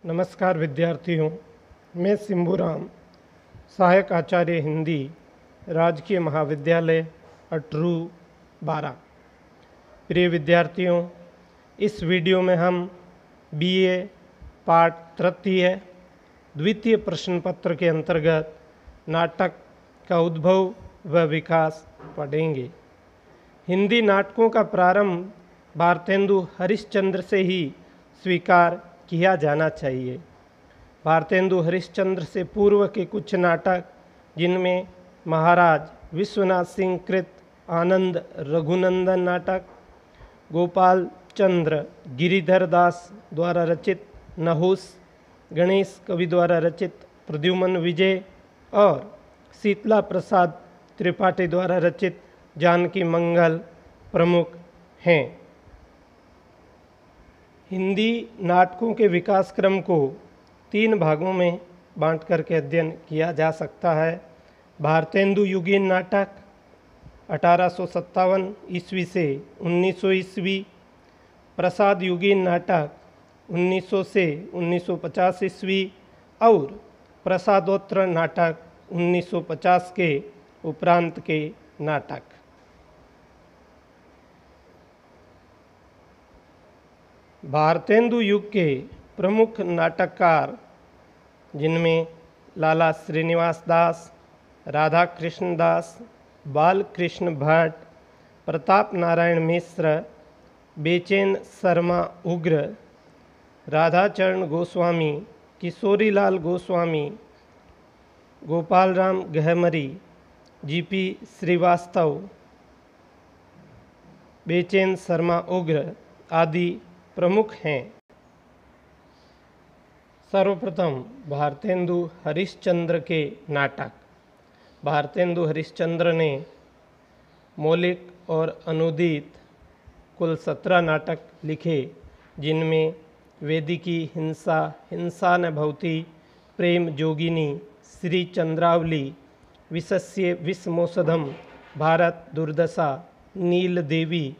नमस्कार विद्यार्थियों, मैं सिंबूराम, सहायक आचार्य हिंदी, राजकीय महाविद्यालय अटरू 12। प्रिय विद्यार्थियों, इस वीडियो में हम बीए पाठ तृतीय द्वितीय प्रश्न पत्र के अंतर्गत नाटक का उद्भव व विकास पढ़ेंगे। हिंदी नाटकों का प्रारंभ भारतेंदु हरिश्चंद्र से ही स्वीकार किया जाना चाहिए। भारतेंदु हरिश्चंद्र से पूर्व के कुछ नाटक, जिनमें महाराज विश्वनाथ सिंह कृत आनंद रघुनंदन नाटक, गोपाल चंद्र गिरिधर दास द्वारा रचित नहुस, गणेश कवि द्वारा रचित प्रद्युमन विजय और शीतला प्रसाद त्रिपाठी द्वारा रचित जानकी मंगल प्रमुख हैं। हिंदी नाटकों के विकास क्रम को 3 भागों में बांट करके अध्ययन किया जा सकता है। भारतेंदु युगीन नाटक 1857 ईस्वी से 1900 ईस्वी, प्रसाद युगीन नाटक 1900 से 1950 ईस्वी और प्रसादोत्तर नाटक 1950 के उपरांत के नाटक। भारतेंदु युग के प्रमुख नाटककार, जिनमें लाला श्रीनिवास दास, राधा कृष्ण दास, बालकृष्ण भट्ट, प्रताप नारायण मिश्र, बेचैन शर्मा उग्र, राधाचरण गोस्वामी, किशोरीलाल गोस्वामी, गोपालराम गहमरी, जीपी श्रीवास्तव, बेचैन शर्मा उग्र आदि प्रमुख हैं। सर्वप्रथम भारतेंदु हरिश्चंद्र के नाटक। भारतेंदु हरिश्चंद्र ने मौलिक और अनुदित कुल 17 नाटक लिखे, जिनमें वेदिकी हिंसा, हिंसा न भवति, प्रेम जोगिनी, श्री चंद्रावली, विषस्य विषमोषधम, भारत दुर्दशा, नील देवी,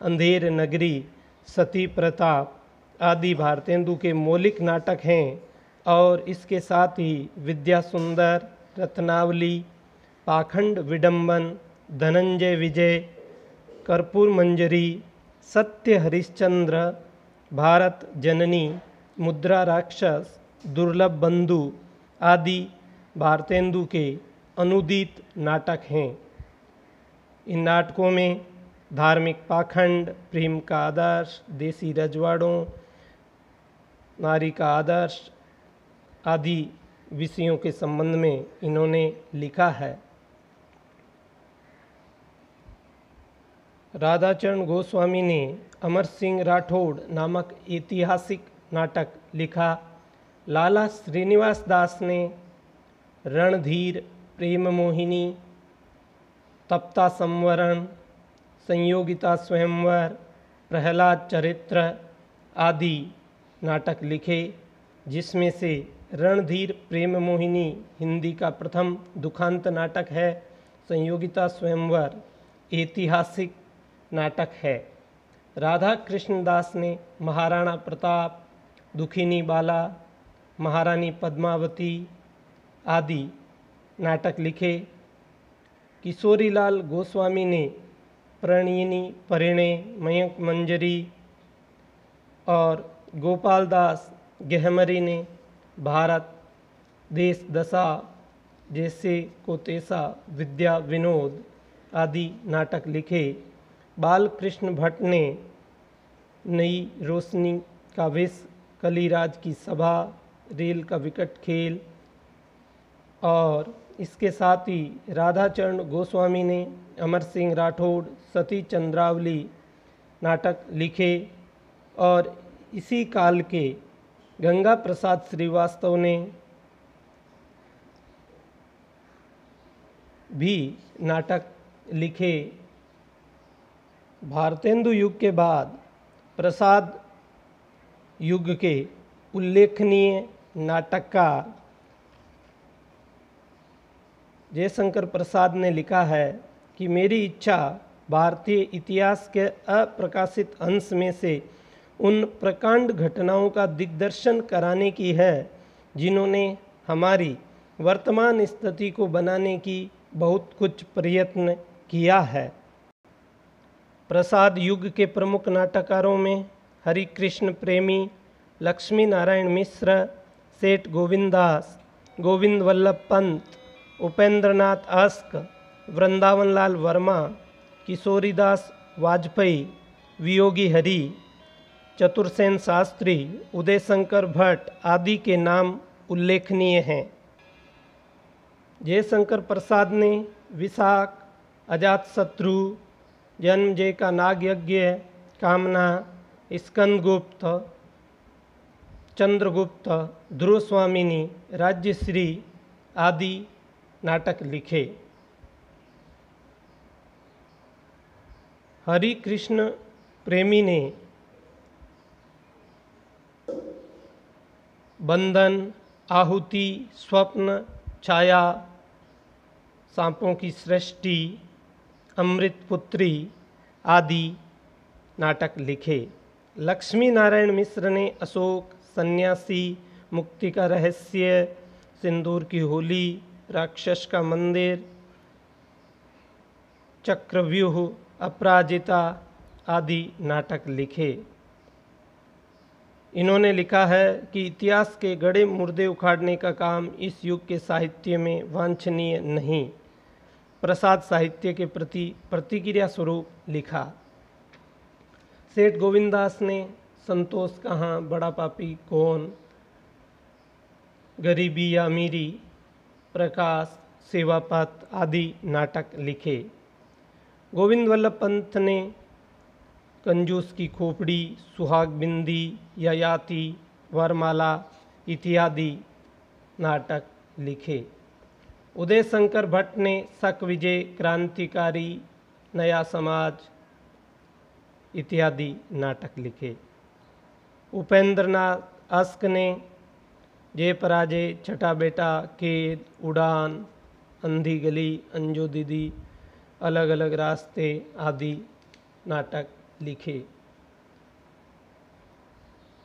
अंधेर नगरी, सती प्रताप आदि भारतेंदु के मौलिक नाटक हैं। और इसके साथ ही विद्या सुंदर, रत्नावली, पाखंड विडंबन, धनंजय विजय, कर्पूर मंजरी, सत्य हरिश्चंद्र, भारत जननी, मुद्रा राक्षस, दुर्लभ बंधु आदि भारतेंदु के अनुदित नाटक हैं। इन नाटकों में धार्मिक पाखंड, प्रेम का आदर्श, देसी रजवाड़ों, नारी का आदर्श आदि विषयों के संबंध में इन्होंने लिखा है। राधाचरण गोस्वामी ने अमर सिंह राठौड़ नामक ऐतिहासिक नाटक लिखा। लाला श्रीनिवास दास ने रणधीर, प्रेम मोहिनी, तप्ता संवरण, संयोगिता स्वयंवर, प्रहलाद चरित्र आदि नाटक लिखे, जिसमें से रणधीर प्रेम मोहिनी हिंदी का प्रथम दुखांत नाटक है। संयोगिता स्वयंवर ऐतिहासिक नाटक है। राधा कृष्ण दास ने महाराणा प्रताप, दुखिनी बाला, महारानी पद्मावती आदि नाटक लिखे। किशोरीलाल गोस्वामी ने प्रणयिनी, परिणय, मयंक मंजरी और गोपाल दास गहमरी ने भारत देश दशा, जैसे को तैसा, विद्या विनोद आदि नाटक लिखे। बालकृष्ण भट्ट ने नई रोशनी का विष, कलिराज की सभा, रेल का विकट खेल और इसके साथ ही राधाचरण गोस्वामी ने अमर सिंह राठौड़, सती चंद्रावली नाटक लिखे। और इसी काल के गंगा प्रसाद श्रीवास्तव ने भी नाटक लिखे। भारतेंदु युग के बाद प्रसाद युग के उल्लेखनीय नाटककार जयशंकर प्रसाद ने लिखा है कि मेरी इच्छा भारतीय इतिहास के अप्रकाशित अंश में से उन प्रकांड घटनाओं का दिग्दर्शन कराने की है जिन्होंने हमारी वर्तमान स्थिति को बनाने की बहुत कुछ प्रयत्न किया है। प्रसाद युग के प्रमुख नाटककारों में हरिकृष्ण प्रेमी, लक्ष्मी नारायण मिश्र, सेठ गोविंदास, गोविंद वल्लभ पंत, उपेंद्रनाथ अस्क, वृंदावन लाल वर्मा, किशोरीदास वाजपेयी, वियोगी हरि, चतुरसेन शास्त्री, उदय शंकर भट्ट आदि के नाम उल्लेखनीय हैं। जयशंकर प्रसाद ने विशाख, अजातशत्रु, जन्मजय का नागयज्ञ, कामना, स्कंदगुप्त, चंद्रगुप्त, ध्रुव स्वामिनी, राज्यश्री आदि नाटक लिखे। हरिकृष्ण प्रेमी ने बंधन, आहुति, स्वप्न, छाया, सांपों की सृष्टि, अमृतपुत्री आदि नाटक लिखे। लक्ष्मी नारायण मिश्र ने अशोक, सन्यासी, मुक्ति का रहस्य, सिंदूर की होली, राक्षस का मंदिर, चक्रव्यूह, अपराजिता आदि नाटक लिखे। इन्होंने लिखा है कि इतिहास के गड़े मुर्दे उखाड़ने का काम इस युग के साहित्य में वांछनीय नहीं। प्रसाद साहित्य के प्रति प्रतिक्रिया स्वरूप लिखा। सेठ गोविंदास ने संतोष कहाँ, बड़ा पापी कौन, गरीबी या अमीरी, प्रकाश, सेवापत आदि नाटक लिखे। गोविंद वल्लभ पंत ने कंजूस की खोपड़ी, सुहाग बिंदी, ययाति, वरमाला इत्यादि नाटक लिखे। उदय शंकर भट्ट ने शक विजय, क्रांतिकारी, नया समाज इत्यादि नाटक लिखे। उपेंद्रनाथ अस्क ने जय पराजय, छठा बेटा, केद, उड़ान, अंधी गली, अंजू दीदी, अलग अलग रास्ते आदि नाटक लिखे।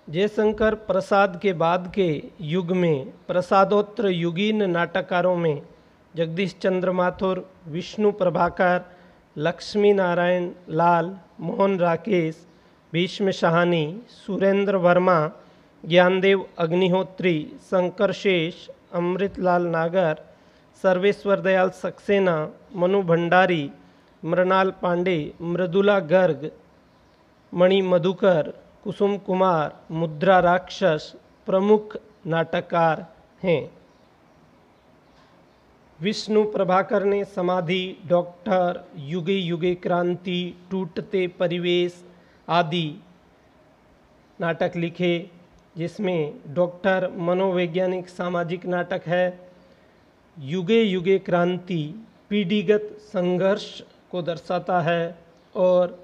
जयशंकर प्रसाद के बाद के युग में प्रसादोत्तर युगीन नाटककारों में जगदीश चंद्र माथुर, विष्णु प्रभाकर, लक्ष्मी नारायण लाल, मोहन राकेश, भीष्म साहनी, सुरेंद्र वर्मा, ज्ञानदेव अग्निहोत्री, शंकर शेष, अमृतलाल नागर, सर्वेश्वर दयाल सक्सेना, मनु भंडारी, मृणाल पांडे, मृदुला गर्ग, मणि मधुकर, कुसुम कुमार, मुद्रा राक्षस प्रमुख नाटककार हैं। विष्णु प्रभाकर ने समाधि, डॉक्टर, युगे युगे क्रांति, टूटते परिवेश आदि नाटक लिखे, जिसमें डॉक्टर मनोवैज्ञानिक सामाजिक नाटक है। युगे युगे क्रांति पीढ़ीगत संघर्ष को दर्शाता है और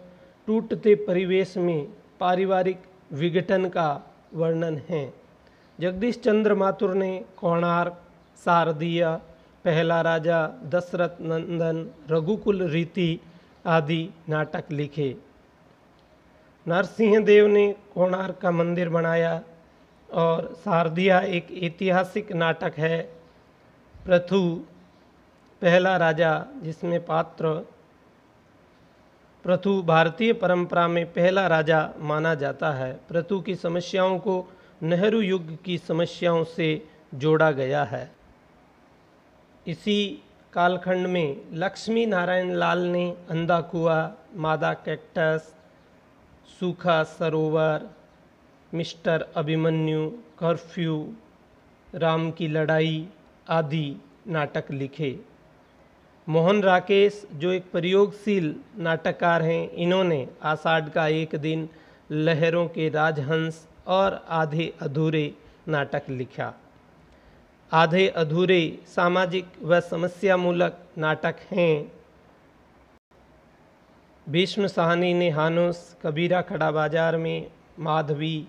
टूटते परिवेश में पारिवारिक विघटन का वर्णन है। जगदीश चंद्र माथुर ने कोणार्क, शारदीय, पहला राजा, दशरथ नंदन, रघुकुल रीति आदि नाटक लिखे। नरसिंह देव ने कोणार्क का मंदिर बनाया और शारदीय एक ऐतिहासिक नाटक है। पृथु, पहला राजा, जिसमें पात्र पृथु भारतीय परंपरा में पहला राजा माना जाता है। पृथु की समस्याओं को नेहरू युग की समस्याओं से जोड़ा गया है। इसी कालखंड में लक्ष्मी नारायण लाल ने अंधा कुआं, मादा कैक्टस, सूखा सरोवर, मिस्टर अभिमन्यु, कर्फ्यू, राम की लड़ाई आदि नाटक लिखे। मोहन राकेश, जो एक प्रयोगशील नाटककार हैं, इन्होंने आषाढ़ का एक दिन, लहरों के राजहंस और आधे अधूरे नाटक लिखा। आधे अधूरे सामाजिक व समस्यामूलक नाटक हैं। भीष्म साहनी ने हानुस, कबीरा खड़ा बाजार में, माधवी,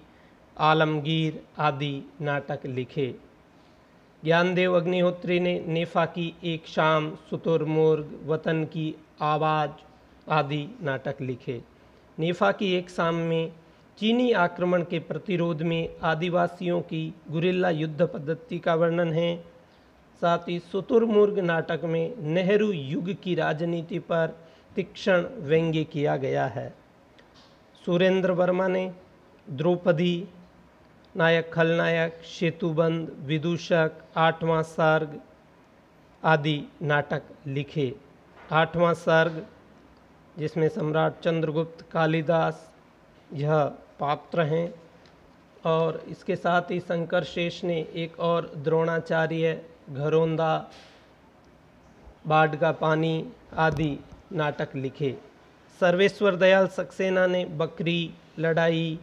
आलमगीर आदि नाटक लिखे। ज्ञानदेव अग्निहोत्री ने नेफा की एक शाम, शुतुरमुर्ग, वतन की आवाज़ आदि नाटक लिखे। नेफा की एक शाम में चीनी आक्रमण के प्रतिरोध में आदिवासियों की गुरिल्ला युद्ध पद्धति का वर्णन है। साथ ही शुतुरमुर्ग नाटक में नेहरू युग की राजनीति पर तीक्ष्ण व्यंग्य किया गया है। सुरेंद्र वर्मा ने द्रौपदी, नायक खलनायक, सेतुबंद, विदूषक, आठवां सर्ग आदि नाटक लिखे। आठवां सर्ग जिसमें सम्राट चंद्रगुप्त, कालिदास यह पात्र हैं, और इसके साथ ही शंकर शेष ने एक और द्रोणाचार्य, घरोंदा, बाढ़ का पानी आदि नाटक लिखे। सर्वेश्वर दयाल सक्सेना ने बकरी, लड़ाई,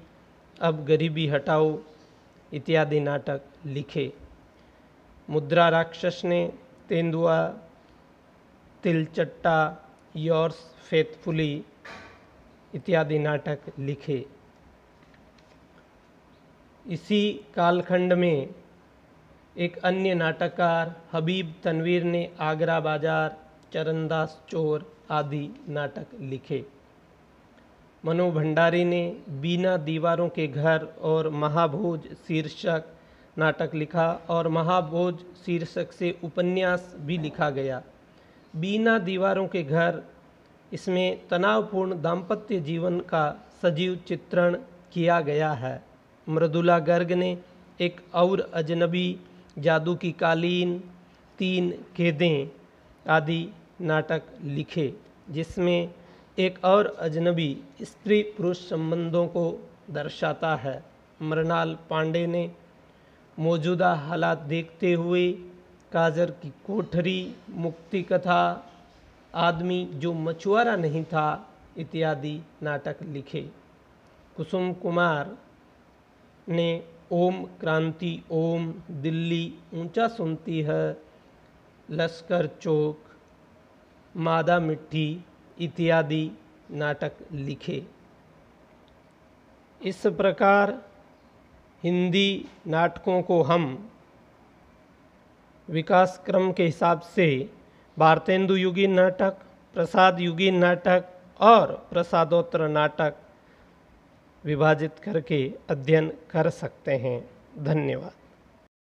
अब गरीबी हटाओ इत्यादि नाटक लिखे। मुद्रा राक्षस ने तेंदुआ, तिलचट्टा, योर्स फेथफुली इत्यादि नाटक लिखे। इसी कालखंड में एक अन्य नाटककार हबीब तनवीर ने आगरा बाजार, चरणदास चोर आदि नाटक लिखे। मनु भंडारी ने बीना दीवारों के घर और महाभोज शीर्षक नाटक लिखा, और महाभोज शीर्षक से उपन्यास भी लिखा गया। बीना दीवारों के घर, इसमें तनावपूर्ण दाम्पत्य जीवन का सजीव चित्रण किया गया है। मृदुला गर्ग ने एक और अजनबी, जादू की कालीन, 3 कैदें आदि नाटक लिखे, जिसमें एक और अजनबी स्त्री पुरुष संबंधों को दर्शाता है। मृणाल पांडे ने मौजूदा हालात देखते हुए काजर की कोठरी, मुक्ति कथा, आदमी जो मछुआरा नहीं था इत्यादि नाटक लिखे। कुसुम कुमार ने ओम क्रांति ओम, दिल्ली ऊंचा सुनती है, लश्कर चौक, मादा मिट्टी इत्यादि नाटक लिखे। इस प्रकार हिंदी नाटकों को हम विकास क्रम के हिसाब से भारतेंदु युगीन नाटक, प्रसाद युगीन नाटक और प्रसादोत्तर नाटक विभाजित करके अध्ययन कर सकते हैं। धन्यवाद।